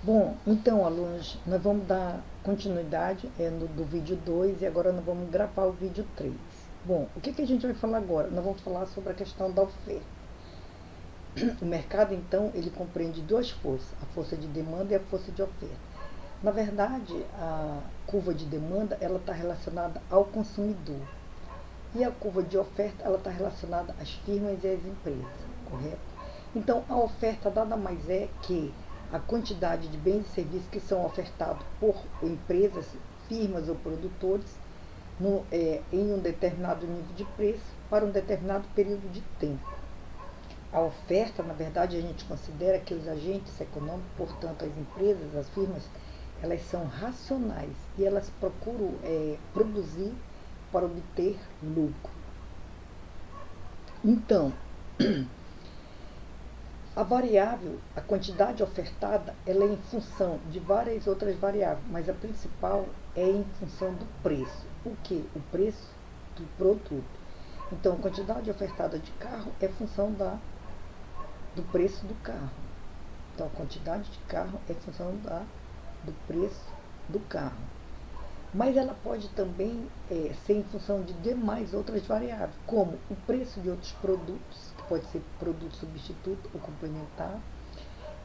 Bom, então, alunos, nós vamos dar continuidade do vídeo 2 e agora nós vamos gravar o vídeo 3. Bom, o que a gente vai falar agora? Nós vamos falar sobre a questão da oferta. O mercado, então, ele compreende duas forças, a força de demanda e a força de oferta. Na verdade, a curva de demanda, ela está relacionada ao consumidor. E a curva de oferta, ela está relacionada às firmas e às empresas, correto? Então, a oferta nada mais é que a quantidade de bens e serviços que são ofertados por empresas, firmas ou produtores em um determinado nível de preço para um determinado período de tempo. A oferta, na verdade, a gente considera que os agentes econômicos, portanto as empresas, as firmas, elas são racionais e elas procuram produzir para obter lucro. Então, a variável, a quantidade ofertada, ela é em função de várias outras variáveis, mas a principal é em função do preço. O que? O preço do produto. Então, a quantidade ofertada de carro é função do preço do carro. Então, a quantidade de carro é função do preço do carro. Mas ela pode também ser em função de demais outras variáveis, como o preço de outros produtos, que pode ser produto substituto ou complementar.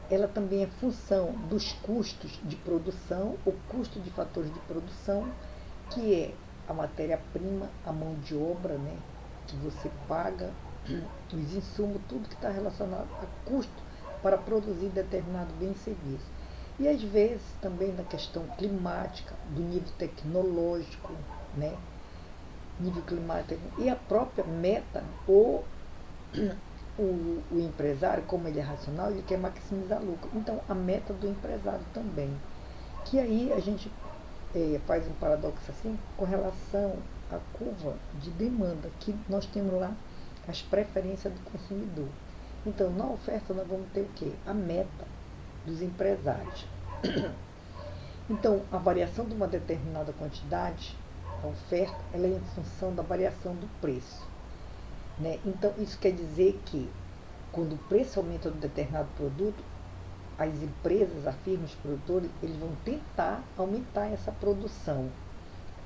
Ela também é função dos custos de produção, o custo de fatores de produção, que é a matéria-prima, a mão de obra, né, que você paga, os insumos, tudo que está relacionado a custo para produzir determinado bem e serviço. E às vezes também na questão climática, do nível tecnológico, né? Nível climático e a própria meta, o empresário, como ele é racional, ele quer maximizar lucro. Então a meta do empresário também. Que aí a gente faz um paradoxo assim com relação à curva de demanda, que nós temos lá as preferências do consumidor. Então na oferta nós vamos ter o quê? A meta dos empresários. Então, a variação de uma determinada quantidade, a oferta, ela é em função da variação do preço, né? Então, isso quer dizer que, quando o preço aumenta de um determinado produto, as empresas, as firmas, os produtores, eles vão tentar aumentar essa produção.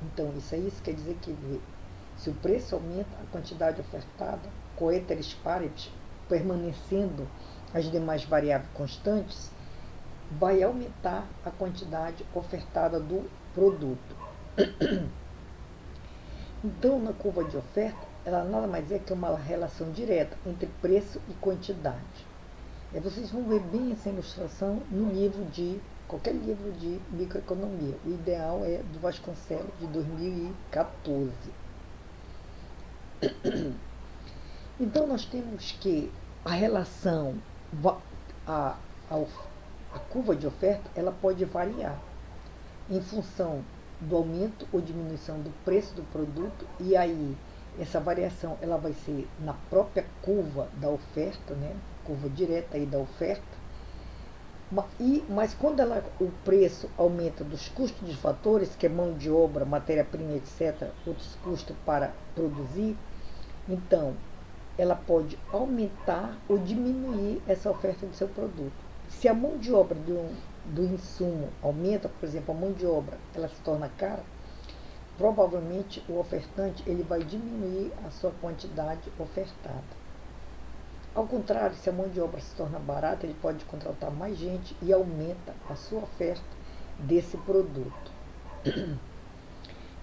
Então, isso quer dizer que, se o preço aumenta, a quantidade ofertada, coeteris paribus, permanecendo as demais variáveis constantes, vai aumentar a quantidade ofertada do produto. Então, na curva de oferta, ela nada mais é que uma relação direta entre preço e quantidade. Vocês vão ver bem essa ilustração no livro qualquer livro de microeconomia. O ideal é do Vasconcelos, de 2014. Então, nós temos que a relação, a curva de oferta, ela pode variar em função do aumento ou diminuição do preço do produto, e aí essa variação ela vai ser na própria curva da oferta, né? Curva direta aí da oferta. Mas quando o preço aumenta dos custos de fatores, que é mão de obra, matéria-prima, etc., outros custos para produzir, então ela pode aumentar ou diminuir essa oferta do seu produto. Se a mão de obra do insumo aumenta, por exemplo, a mão de obra ela se torna cara, provavelmente o ofertante ele vai diminuir a sua quantidade ofertada. Ao contrário, se a mão de obra se torna barata, ele pode contratar mais gente e aumenta a sua oferta desse produto.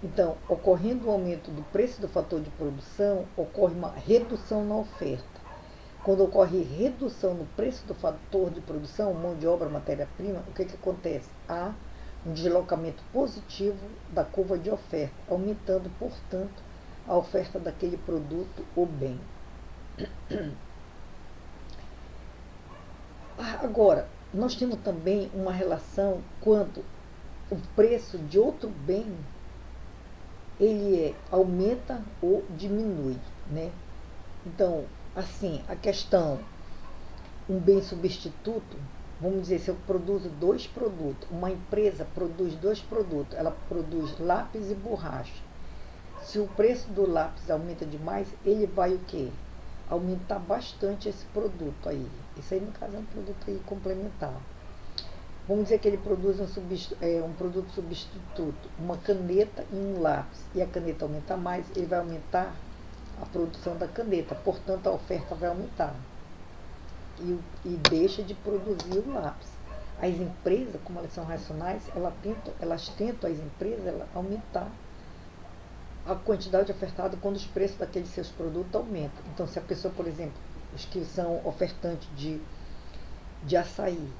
Então, ocorrendo o aumento do preço do fator de produção, ocorre uma redução na oferta. Quando ocorre redução no preço do fator de produção, mão de obra, matéria-prima, o que acontece? Há um deslocamento positivo da curva de oferta, aumentando, portanto, a oferta daquele produto ou bem. Agora, nós temos também uma relação quando o preço de outro bem ele aumenta ou diminui, né? Então, assim, a questão, um bem substituto, vamos dizer, se eu produzo 2 produtos, uma empresa produz 2 produtos, ela produz lápis e borracha. Se o preço do lápis aumenta demais, ele vai o quê? Aumentar bastante esse produto aí. Isso aí, no caso, é um produto aí complementar. Vamos dizer que ele produz um produto substituto, uma caneta e um lápis, e a caneta aumentar mais, ele vai aumentar a produção da caneta, portanto a oferta vai aumentar. E deixa de produzir o lápis. As empresas, como elas são racionais, elas tentam as empresas aumentar a quantidade ofertada quando os preços daqueles seus produtos aumentam. Então, se a pessoa, por exemplo, os que são ofertantes de açaí,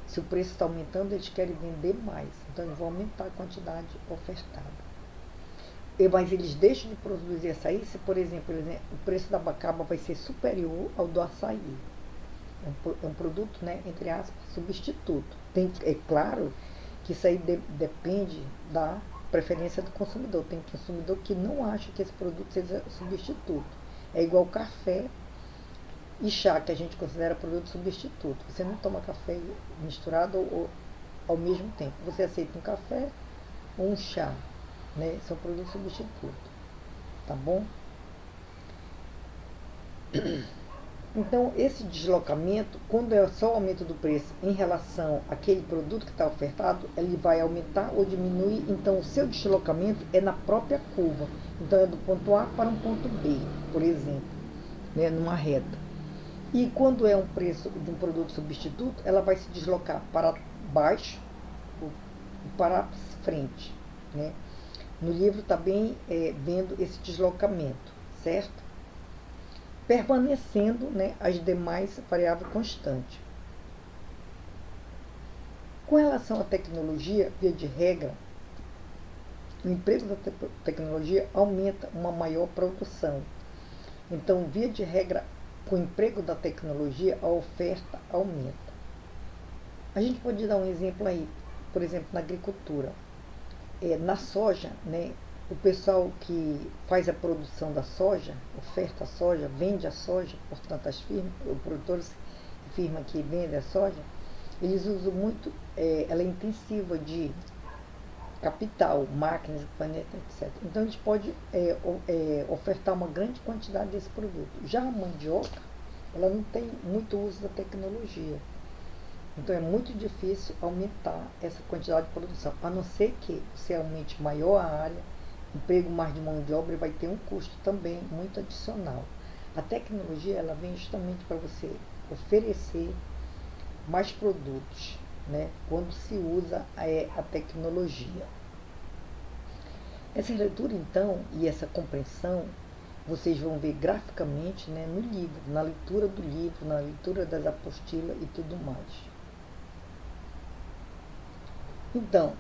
se o preço está aumentando, eles querem vender mais. Então, eles vão aumentar a quantidade ofertada. Mas eles deixam de produzir açaí se, por exemplo, o preço da abacaba vai ser superior ao do açaí. É um produto, né, entre aspas, substituto. É claro que isso aí depende da preferência do consumidor. Tem consumidor que não acha que esse produto seja substituto. É igual café e chá, que a gente considera produto substituto. Você não toma café misturado ou ao mesmo tempo. Você aceita um café ou um chá, né? São produtos substitutos. Tá bom? Então, esse deslocamento, quando é só o aumento do preço em relação àquele produto que está ofertado, ele vai aumentar ou diminuir. Então, o seu deslocamento é na própria curva. Então, é do ponto A para um ponto B, por exemplo, né, numa reta. E quando é um preço de um produto substituto, ela vai se deslocar para baixo ou para frente, né? No livro está bem vendo esse deslocamento, certo? Permanecendo, né, as demais variáveis constantes. Com relação à tecnologia, via de regra, o emprego da tecnologia aumenta uma maior produção. Então, via de regra, com o emprego da tecnologia, a oferta aumenta. A gente pode dar um exemplo aí, por exemplo, na agricultura. Na soja, né, o pessoal que faz a produção da soja, oferta a soja, vende a soja, portanto os produtores de firma que vendem a soja, eles usam muito, ela é intensiva de capital, máquinas, equipamento, etc. Então eles podem ofertar uma grande quantidade desse produto. Já a mandioca, ela não tem muito uso da tecnologia. Então é muito difícil aumentar essa quantidade de produção, a não ser que você aumente maior a área, emprego mais de mão de obra, e vai ter um custo também muito adicional. A tecnologia, ela vem justamente para você oferecer mais produtos, né, quando se usa a tecnologia. Essa leitura, então, e essa compreensão, vocês vão ver graficamente, né, no livro, na leitura do livro, na leitura das apostilas e tudo mais. Então,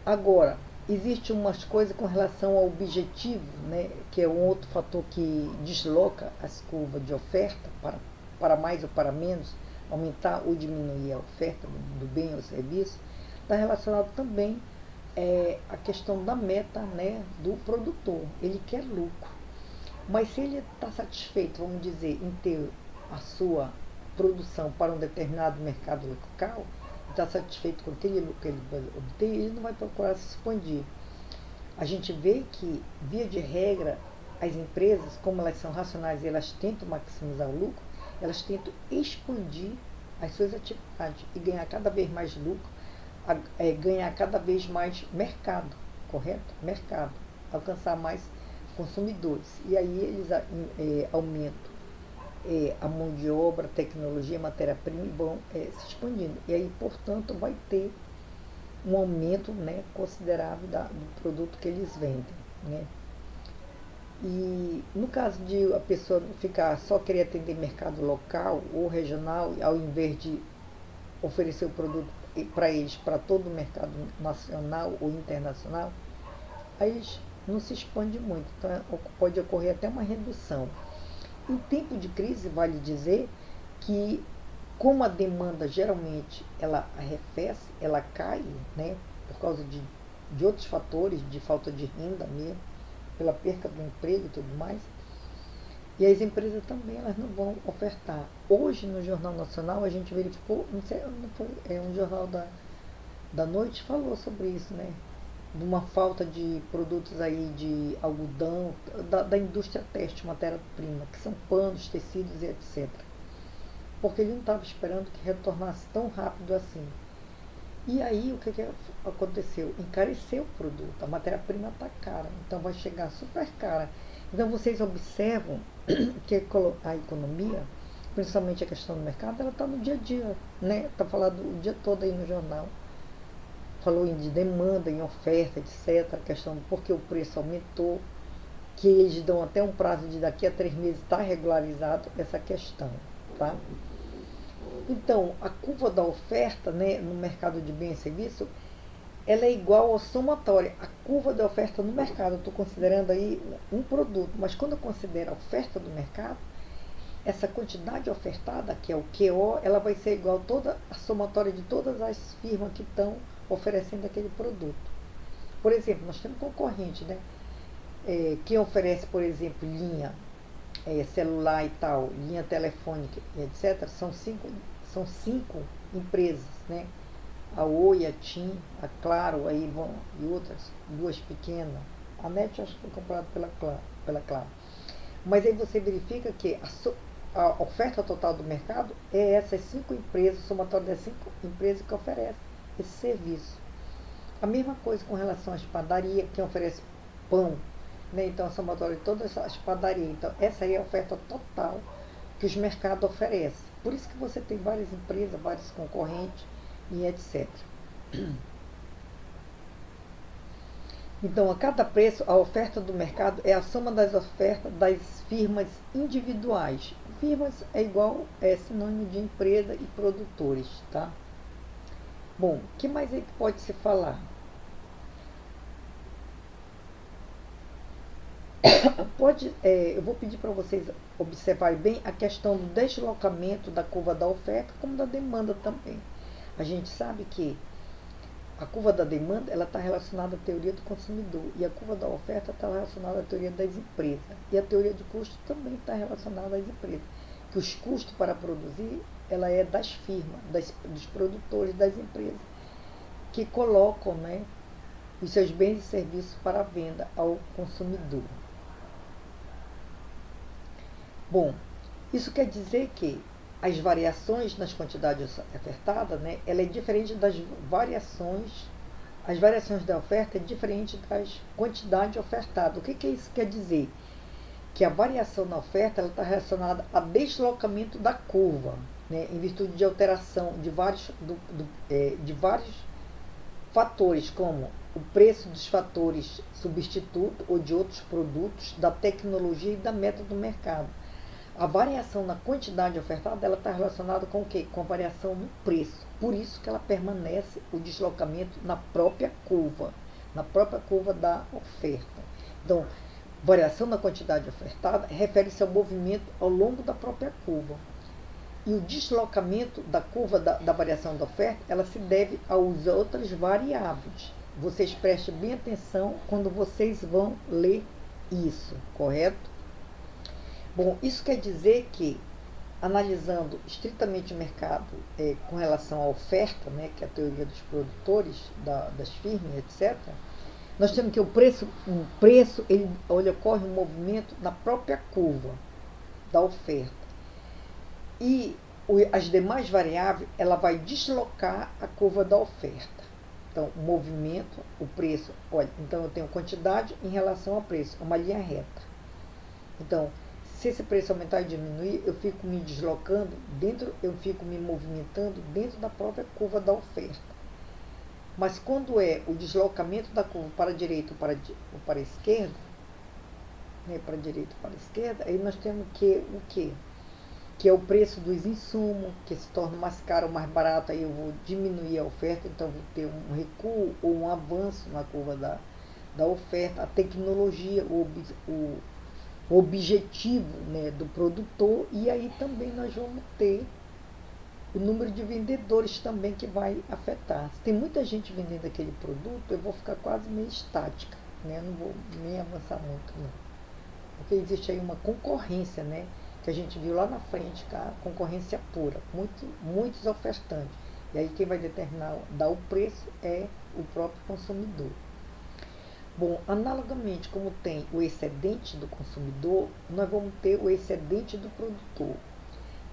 agora, existe umas coisas com relação ao objetivo, né, que é um outro fator que desloca as curvas de oferta para mais ou para menos, aumentar ou diminuir a oferta do bem ou serviço, está relacionado também à questão da meta, né, do produtor. Ele quer lucro. Mas se ele está satisfeito, vamos dizer, em ter a sua produção para um determinado mercado local, está satisfeito com aquele lucro que ele vai obter, ele não vai procurar se expandir. A gente vê que, via de regra, as empresas, como elas são racionais e elas tentam maximizar o lucro, elas tentam expandir as suas atividades e ganhar cada vez mais lucro, ganhar cada vez mais mercado, correto? Mercado, alcançar mais consumidores. E aí eles aumentam a mão de obra, tecnologia, matéria-prima, e vão se expandindo. E aí, portanto, vai ter um aumento, né, considerável do produto que eles vendem, né? E no caso de a pessoa ficar só querer atender mercado local ou regional, ao invés de oferecer o produto para eles, para todo o mercado nacional ou internacional, aí eles não se expande muito. Então pode ocorrer até uma redução. Em tempo de crise, vale dizer que, como a demanda geralmente ela arrefece, ela cai, né, por causa de outros fatores, de falta de renda mesmo, pela perca do emprego e tudo mais, e as empresas também elas não vão ofertar. Hoje, no Jornal Nacional, a gente verificou, não sei, um jornal da noite falou sobre isso, né? De uma falta de produtos aí de algodão, da indústria têxtil, matéria-prima, que são panos, tecidos e etc. Porque ele não estava esperando que retornasse tão rápido assim. E aí o que aconteceu? Encareceu o produto, a matéria-prima está cara, então vai chegar super cara. Então vocês observam que a economia, principalmente a questão do mercado, ela está no dia a dia, né? Está falando o dia todo aí no jornal. Falou de demanda, em oferta, etc. A questão porque o preço aumentou, que eles dão até um prazo de daqui a 3 meses está regularizado essa questão, tá? Então, a curva da oferta, né, no mercado de bens e serviços, ela é igual ao somatório. A curva da oferta no mercado, eu estou considerando aí um produto, mas quando eu considero a oferta do mercado, essa quantidade ofertada, que é o QO, ela vai ser igual a toda a somatória de todas as firmas que estão oferecendo aquele produto. Por exemplo, nós temos concorrente, né? Quem oferece, por exemplo, linha celular e tal, linha telefônica, etc., são cinco empresas, né? A Oi, a TIM, a Claro, a Ivon e outras, duas pequenas. A NET acho que foi comprada pela Claro. Mas aí você verifica que a oferta total do mercado é essas 5 empresas, somatório das 5 empresas que oferecem esse serviço. A mesma coisa com relação às padarias, que oferece pão, né? Então a somatória de todas as padarias. Então essa aí é a oferta total que os mercados oferecem. Por isso que você tem várias empresas, vários concorrentes e etc. Então, a cada preço, a oferta do mercado é a soma das ofertas das firmas individuais. Firmas é sinônimo de empresa e produtores, tá? Bom, o que mais aí que pode se falar? Eu vou pedir para vocês observarem bem a questão do deslocamento da curva da oferta como da demanda também. A gente sabe que a curva da demanda ela está relacionada à teoria do consumidor e a curva da oferta está relacionada à teoria das empresas. E a teoria de custo também está relacionada às empresas. Que os custos para produzir ela é das firmas, dos produtores, das empresas, que colocam, né, os seus bens e serviços para a venda ao consumidor. Bom, isso quer dizer que as variações nas quantidades ofertadas, né, ela é diferente das variações, as variações da oferta é diferente das quantidades ofertadas. O que isso quer dizer? Que a variação na oferta está relacionada a deslocamento da curva, né, em virtude de alteração de vários fatores, como o preço dos fatores substituto ou de outros produtos, da tecnologia e da meta do mercado. A variação na quantidade ofertada ela está relacionada com o quê? Com a variação no preço. Por isso que ela permanece o deslocamento na própria curva da oferta. Então, variação na quantidade ofertada refere-se ao movimento ao longo da própria curva. E o deslocamento da curva da variação da oferta, ela se deve às outras variáveis. Vocês prestem bem atenção quando vocês vão ler isso, correto? Bom, isso quer dizer que, analisando estritamente o mercado com relação à oferta, né, que é a teoria dos produtores, das firmas, etc., nós temos que o preço ocorre um movimento na própria curva da oferta. E as demais variáveis, ela vai deslocar a curva da oferta. Então, o movimento, o preço, olha, então eu tenho quantidade em relação ao preço, uma linha reta. Então, se esse preço aumentar e diminuir, eu fico me deslocando eu fico me movimentando dentro da própria curva da oferta. Mas quando é o deslocamento da curva para a direita ou para a esquerda, né, para a direita ou para a esquerda, aí nós temos o quê? Que é o preço dos insumos, que se torna mais caro ou mais barato, aí eu vou diminuir a oferta, então vou ter um recuo ou um avanço na curva da oferta, a tecnologia, o objetivo, né, do produtor, e aí também nós vamos ter o número de vendedores também que vai afetar. Se tem muita gente vendendo aquele produto, eu vou ficar quase meio estática, né? Não vou nem avançar muito, não. Porque existe aí uma concorrência, né? Que a gente viu lá na frente, a concorrência pura, muitos ofertantes. E aí quem vai dar o preço é o próprio consumidor. Bom, analogamente, como tem o excedente do consumidor, nós vamos ter o excedente do produtor,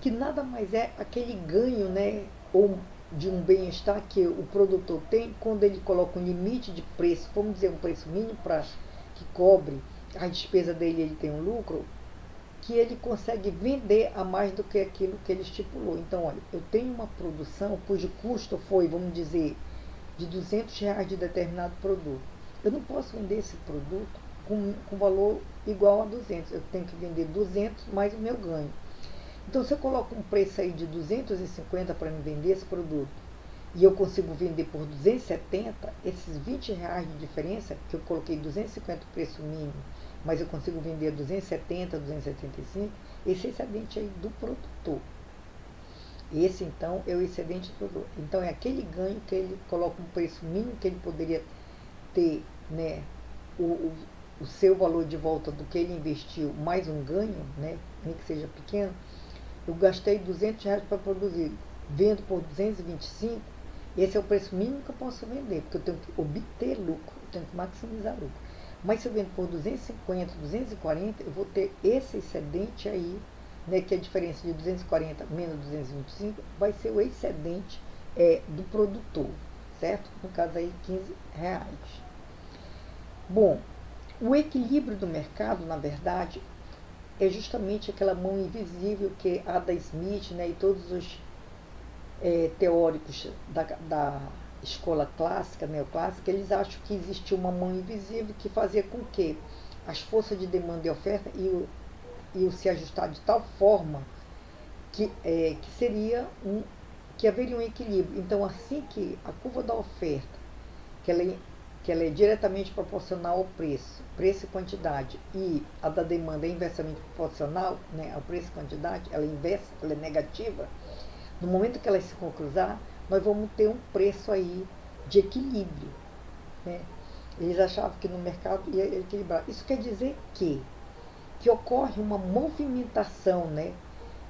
que nada mais é aquele ganho, né, ou de um bem-estar que o produtor tem quando ele coloca um limite de preço, vamos dizer, um preço mínimo para que cobre a despesa dele, ele tem um lucro, que ele consegue vender a mais do que aquilo que ele estipulou. Então, olha, eu tenho uma produção cujo custo foi, vamos dizer, de R$ 200 de determinado produto. Eu não posso vender esse produto com valor igual a 200. Eu tenho que vender 200 mais o meu ganho. Então, se eu coloco um preço aí de 250 para me vender esse produto e eu consigo vender por 270, esses R$ 20 de diferença, que eu coloquei 250 preço mínimo, mas eu consigo vender 270, 275, esse excedente aí do produtor. Esse, então, é o excedente do produtor. Então, é aquele ganho que ele coloca um preço mínimo que ele poderia ter, né, o seu valor de volta do que ele investiu, mais um ganho, né, nem que seja pequeno. Eu gastei R$ 200 para produzir, vendo por 225, esse é o preço mínimo que eu posso vender, porque eu tenho que obter lucro, eu tenho que maximizar lucro. Mas se eu vendo por 250, 240, eu vou ter esse excedente aí, né, que é a diferença de 240 menos 225, vai ser o excedente do produtor, certo? No caso aí, R$ 15. Bom, o equilíbrio do mercado, na verdade, é justamente aquela mão invisível que Adam Smith, né, e todos os teóricos da escola clássica, neoclássica, eles acham que existia uma mão invisível que fazia com que as forças de demanda e oferta iam se ajustar de tal forma que haveria um equilíbrio. Então, assim que a curva da oferta, que ela é diretamente proporcional ao preço e quantidade, e a da demanda é inversamente proporcional, né, ao preço e quantidade, ela é inversa, ela é negativa. No momento que elas se cruzar, nós vamos ter um preço aí de equilíbrio, né? Eles achavam que no mercado ia equilibrar. Isso quer dizer que ocorre uma movimentação, né?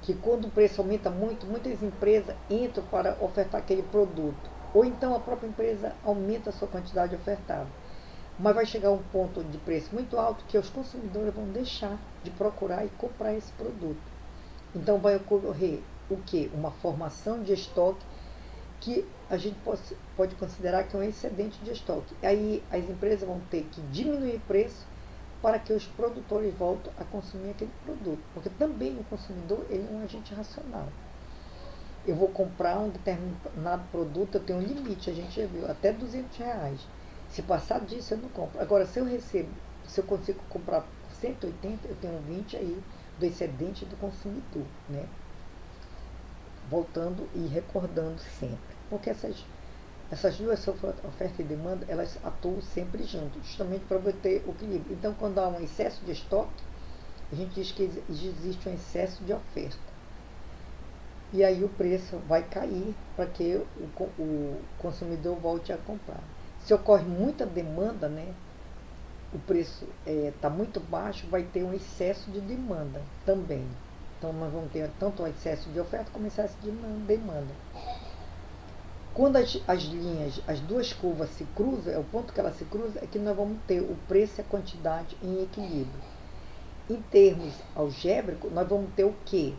Que quando o preço aumenta muito, muitas empresas entram para ofertar aquele produto. Ou então a própria empresa aumenta a sua quantidade ofertada. Mas vai chegar um ponto de preço muito alto que os consumidores vão deixar de procurar e comprar esse produto. Então vai ocorrer o quê? Uma formação de estoque que a gente pode considerar que é um excedente de estoque. Aí as empresas vão ter que diminuir o preço para que os produtores voltem a consumir aquele produto. Porque também o consumidor ele é um agente racional. Eu vou comprar um determinado produto, eu tenho um limite, a gente já viu, até R$ 200. Se passar disso, eu não compro. Agora, se eu consigo comprar por 180, eu tenho 20 aí do excedente do consumidor, né? Voltando e recordando sempre. Porque essas duas, oferta e demanda, elas atuam sempre juntas, justamente para obter o equilíbrio. Então, quando há um excesso de estoque, a gente diz que existe um excesso de oferta. E aí o preço vai cair para que o consumidor volte a comprar. Se ocorre muita demanda, né, o preço está muito baixo, vai ter um excesso de demanda também. Então nós vamos ter tanto um excesso de oferta como excesso de demanda. Quando as duas curvas se cruzam, é o ponto que elas se cruzam, é que nós vamos ter o preço e a quantidade em equilíbrio. Em termos algébricos, nós vamos ter o quê?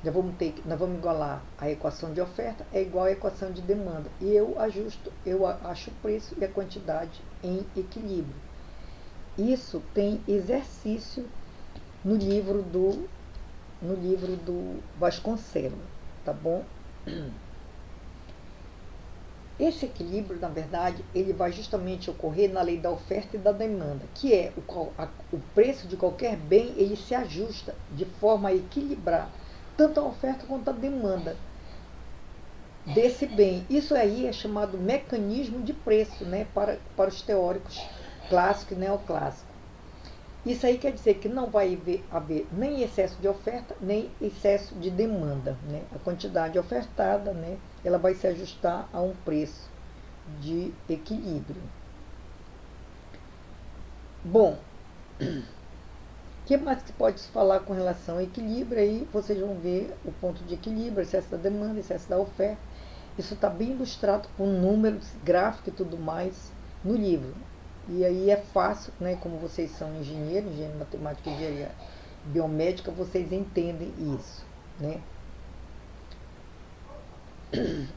Nós vamos igualar a equação de oferta é igual à equação de demanda. E eu acho o preço e a quantidade em equilíbrio. Isso tem exercício no livro do Vasconcelos, tá bom? Esse equilíbrio, na verdade, ele vai justamente ocorrer na lei da oferta e da demanda, que é o preço de qualquer bem, ele se ajusta de forma a equilibrar tanto a oferta quanto a demanda desse bem. Isso aí é chamado mecanismo de preço, né, para os teóricos clássicos e neoclássicos. Isso aí quer dizer que não vai haver nem excesso de oferta, nem excesso de demanda, né? A quantidade ofertada, né, ela vai se ajustar a um preço de equilíbrio. Bom, o que mais que pode se falar com relação ao equilíbrio? Aí vocês vão ver o ponto de equilíbrio, excesso da demanda, excesso da oferta. Isso está bem ilustrado com números, gráficos e tudo mais no livro. E aí é fácil, né, como vocês são engenheiro matemática e engenharia biomédica, vocês entendem isso, né?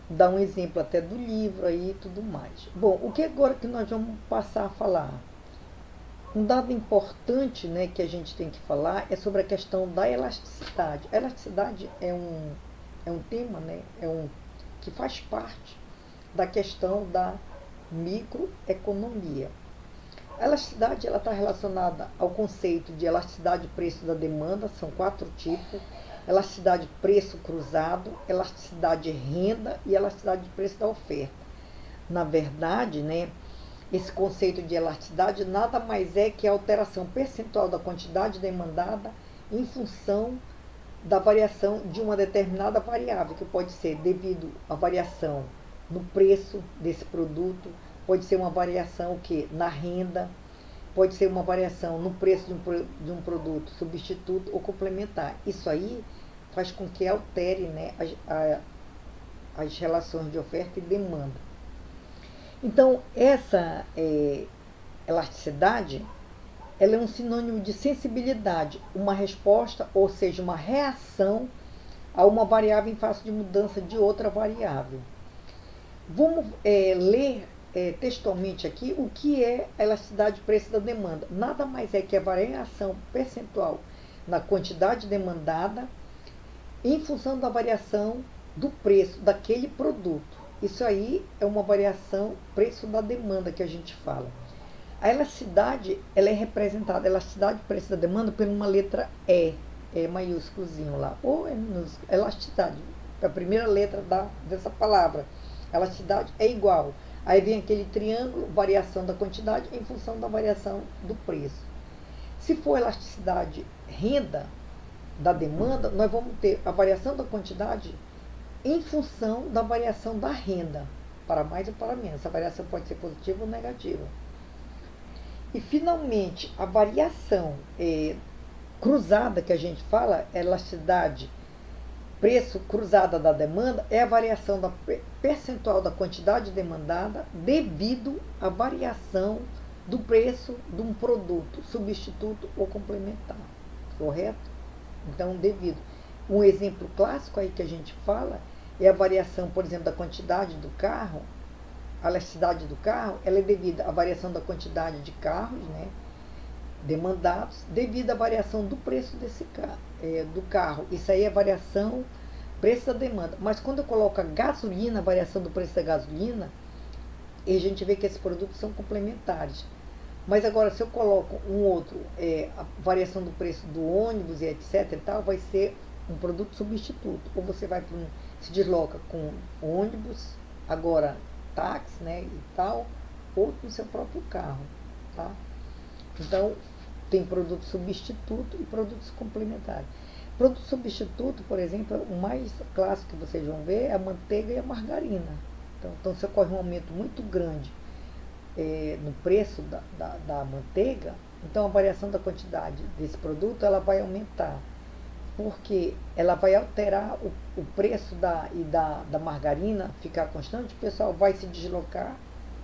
dar um exemplo até do livro aí e tudo mais. Bom, o que agora que nós vamos passar a falar? Um dado importante, né, que a gente tem que falar é sobre a questão da elasticidade. A elasticidade é um tema, né, que faz parte da questão da microeconomia. A elasticidade está relacionada ao conceito de elasticidade preço da demanda, são 4 tipos: elasticidade preço cruzado, elasticidade renda e elasticidade de preço da oferta. Na verdade, né, esse conceito de elasticidade nada mais é que a alteração percentual da quantidade demandada em função da variação de uma determinada variável, que pode ser devido à variação no preço desse produto, pode ser uma variação na renda, pode ser uma variação no preço de um produto substituto ou complementar. Isso aí faz com que altere, né, as relações de oferta e demanda. Então, essa elasticidade, ela é um sinônimo de sensibilidade, uma resposta, ou seja, uma reação a uma variável em face de mudança de outra variável. Vamos ler textualmente aqui o que é a elasticidade de preço da demanda. Nada mais é que a variação percentual na quantidade demandada em função da variação do preço daquele produto. Isso aí é uma variação preço da demanda que a gente fala. A elasticidade, ela é representada, a elasticidade preço da demanda, por uma letra E maiúsculozinho lá, ou minúsculo, elasticidade, a primeira letra dessa palavra. Elasticidade é igual. Aí vem aquele triângulo, variação da quantidade em função da variação do preço. Se for elasticidade renda da demanda, nós vamos ter a variação da quantidade em função da variação da renda, para mais ou para menos. Essa variação pode ser positiva ou negativa. E, finalmente, a variação cruzada que a gente fala, elasticidade preço cruzada da demanda, é a variação da percentual da quantidade demandada devido à variação do preço de um produto substituto ou complementar. Correto? Então, devido. Um exemplo clássico aí que a gente fala é a variação, por exemplo, da quantidade do carro. A elasticidade do carro, ela é devida à variação da quantidade de carros, né, demandados, devido à variação do preço do carro. Isso aí é variação preço da demanda. Mas quando eu coloco a gasolina, a variação do preço da gasolina, a gente vê que esses produtos são complementares. Mas agora, se eu coloco um outro, a variação do preço do ônibus e etc e tal, vai ser um produto substituto. Ou você vai se desloca com ônibus, agora táxi, né, e tal, ou com seu próprio carro, tá? Então, tem produto substituto e produtos complementares. Produto substituto, por exemplo, o mais clássico que vocês vão ver é a manteiga e a margarina. Então se ocorre um aumento muito grande no preço da manteiga, então a variação da quantidade desse produto ela vai aumentar, porque ela vai alterar o preço da margarina, ficar constante, o pessoal vai se deslocar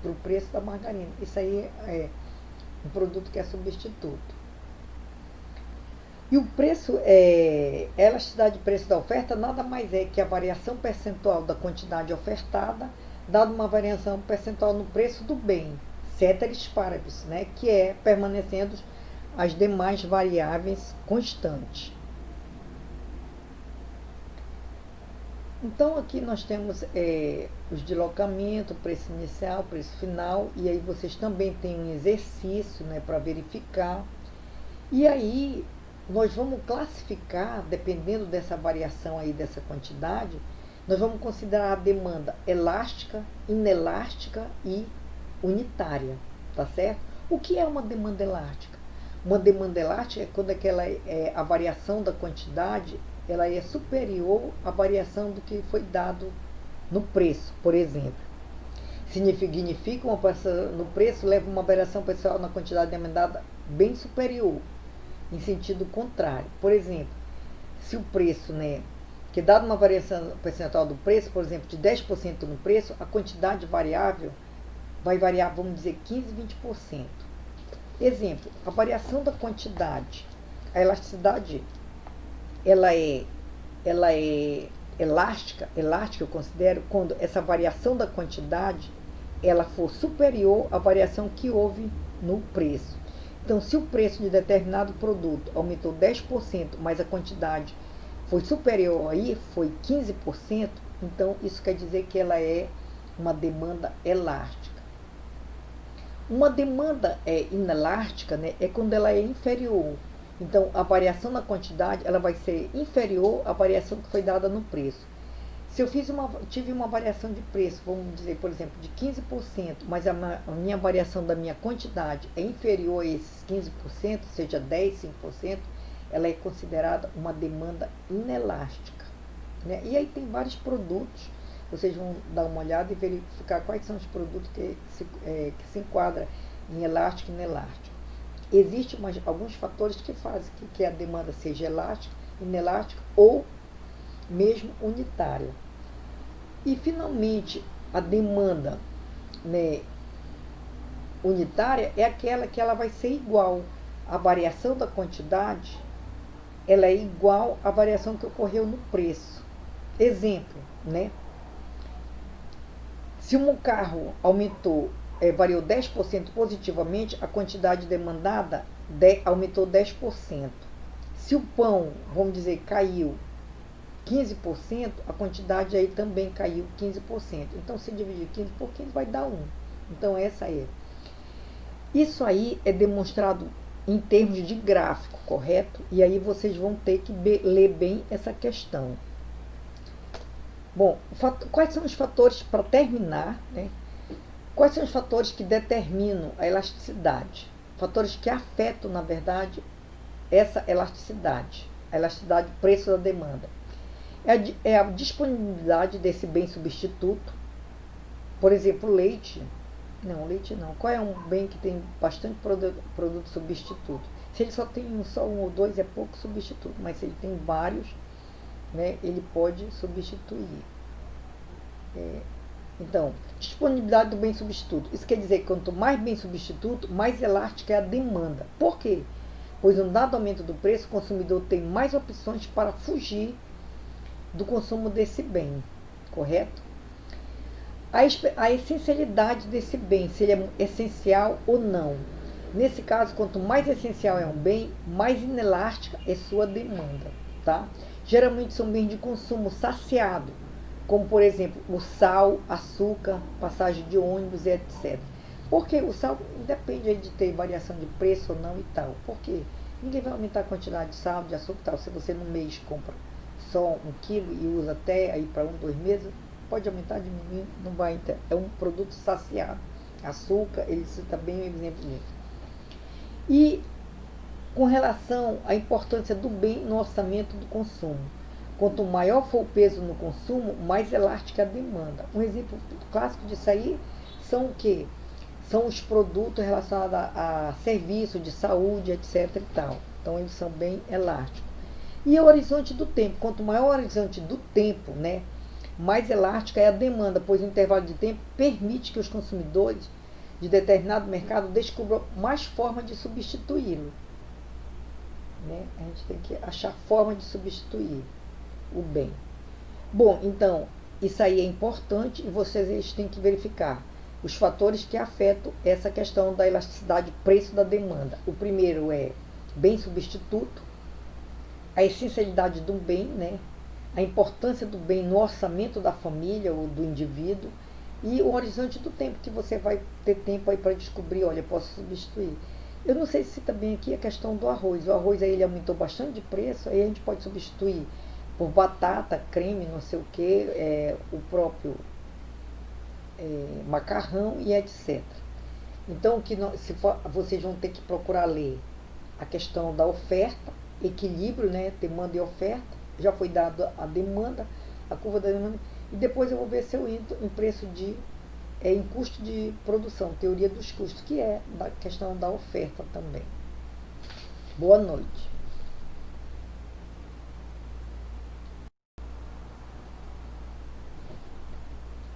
para o preço da margarina. Isso aí é um produto que é substituto. E o preço, a elasticidade de preço da oferta nada mais é que a variação percentual da quantidade ofertada, dado uma variação percentual no preço do bem, ceteris paribus, né, que é permanecendo as demais variáveis constantes. Então, aqui nós temos os deslocamentos, preço inicial, preço final, e aí vocês também têm um exercício, né, para verificar. E aí, nós vamos classificar, dependendo dessa variação aí, dessa quantidade, nós vamos considerar a demanda elástica, inelástica e unitária, tá certo? O que é uma demanda elástica? Uma demanda elástica é quando a variação da quantidade ela é superior à variação do que foi dado no preço, por exemplo. Significa uma variação no preço leva uma variação percentual na quantidade demandada bem superior, em sentido contrário. Por exemplo, se o preço, né, que dado uma variação percentual do preço, por exemplo, de 10% no preço, a quantidade variável vai variar, vamos dizer, 15, 20%. Exemplo, a variação da quantidade, a elasticidade, ela é elástica eu considero quando essa variação da quantidade ela for superior à variação que houve no preço. Então, se o preço de determinado produto aumentou 10%, mas a quantidade foi superior aí, foi 15%, então isso quer dizer que ela é uma demanda elástica. Uma demanda inelástica, né, é quando ela é inferior. Então, a variação na quantidade ela vai ser inferior à variação que foi dada no preço. Se eu tive uma variação de preço, vamos dizer, por exemplo, de 15%, mas a minha variação da minha quantidade é inferior a esses 15%, seja 10%, 5%, ela é considerada uma demanda inelástica, né? E aí tem vários produtos, vocês vão dar uma olhada e verificar quais são os produtos que se enquadram em elástico e inelástico. Existem alguns fatores que fazem que a demanda seja elástica, inelástica ou mesmo unitária. E, finalmente, a demanda, né, unitária é aquela que ela vai ser igual. A variação da quantidade ela é igual à variação que ocorreu no preço. Exemplo, né? Se um carro variou 10% positivamente, a quantidade demandada aumentou 10%. Se o pão, vamos dizer, caiu 15%, a quantidade aí também caiu 15%. Então, se dividir 15 por 15 vai dar 1. Então, essa é. Isso aí é demonstrado em termos de gráfico, correto? E aí vocês vão ter que ler bem essa questão. Bom, quais são os fatores, para terminar, né? Quais são os fatores que determinam a elasticidade? Fatores que afetam, na verdade, essa elasticidade. A elasticidade do preço da demanda. É a disponibilidade desse bem substituto. Por exemplo, leite. Não, leite não. Qual é um bem que tem bastante produto substituto? Se ele só tem só um ou dois, é pouco substituto. Mas se ele tem vários, né, ele pode substituir. Então, disponibilidade do bem substituto. Isso quer dizer que quanto mais bem substituto, mais elástica é a demanda. Por quê? Pois um dado aumento do preço, o consumidor tem mais opções para fugir do consumo desse bem, correto? A essencialidade desse bem, se ele é essencial ou não. Nesse caso, quanto mais essencial é um bem, mais inelástica é sua demanda, tá? Geralmente são bens de consumo saciado, como por exemplo o sal, açúcar, passagem de ônibus, etc. Porque o sal depende de ter variação de preço ou não e tal. Por quê? Ninguém vai aumentar a quantidade de sal, de açúcar e tal. Se você no mês compra só 1 quilo e usa até aí para 1, 2 meses, pode aumentar, diminuir, não vai. É um produto saciado. Açúcar, ele cita bem o exemplo disso. E com relação à importância do bem no orçamento do consumo. Quanto maior for o peso no consumo, mais elástica é a demanda. Um exemplo clássico disso aí são o quê? São os produtos relacionados a serviço de saúde, etc. e tal. Então, eles são bem elásticos. E o horizonte do tempo. Quanto maior o horizonte do tempo, né, mais elástica é a demanda, pois o intervalo de tempo permite que os consumidores de determinado mercado descubram mais formas de substituí-lo. Né? A gente tem que achar forma de substituir o bem. Bom, então, isso aí é importante e vocês têm que verificar os fatores que afetam essa questão da elasticidade, preço da demanda. O primeiro é bem substituto, a essencialidade do bem, né? A importância do bem no orçamento da família ou do indivíduo e o horizonte do tempo, que você vai ter tempo aí para descobrir, olha, eu posso substituir. Eu não sei se também aqui a questão do arroz. O arroz aí ele aumentou bastante de preço, aí a gente pode substituir por batata, creme, não sei o que, o próprio macarrão e etc. Então, vocês vão ter que procurar ler a questão da oferta, equilíbrio, né, demanda e oferta. Já foi dado a demanda, a curva da demanda, e depois eu vou ver se eu entro em preço em custo de produção, teoria dos custos, que é da questão da oferta também. Boa noite.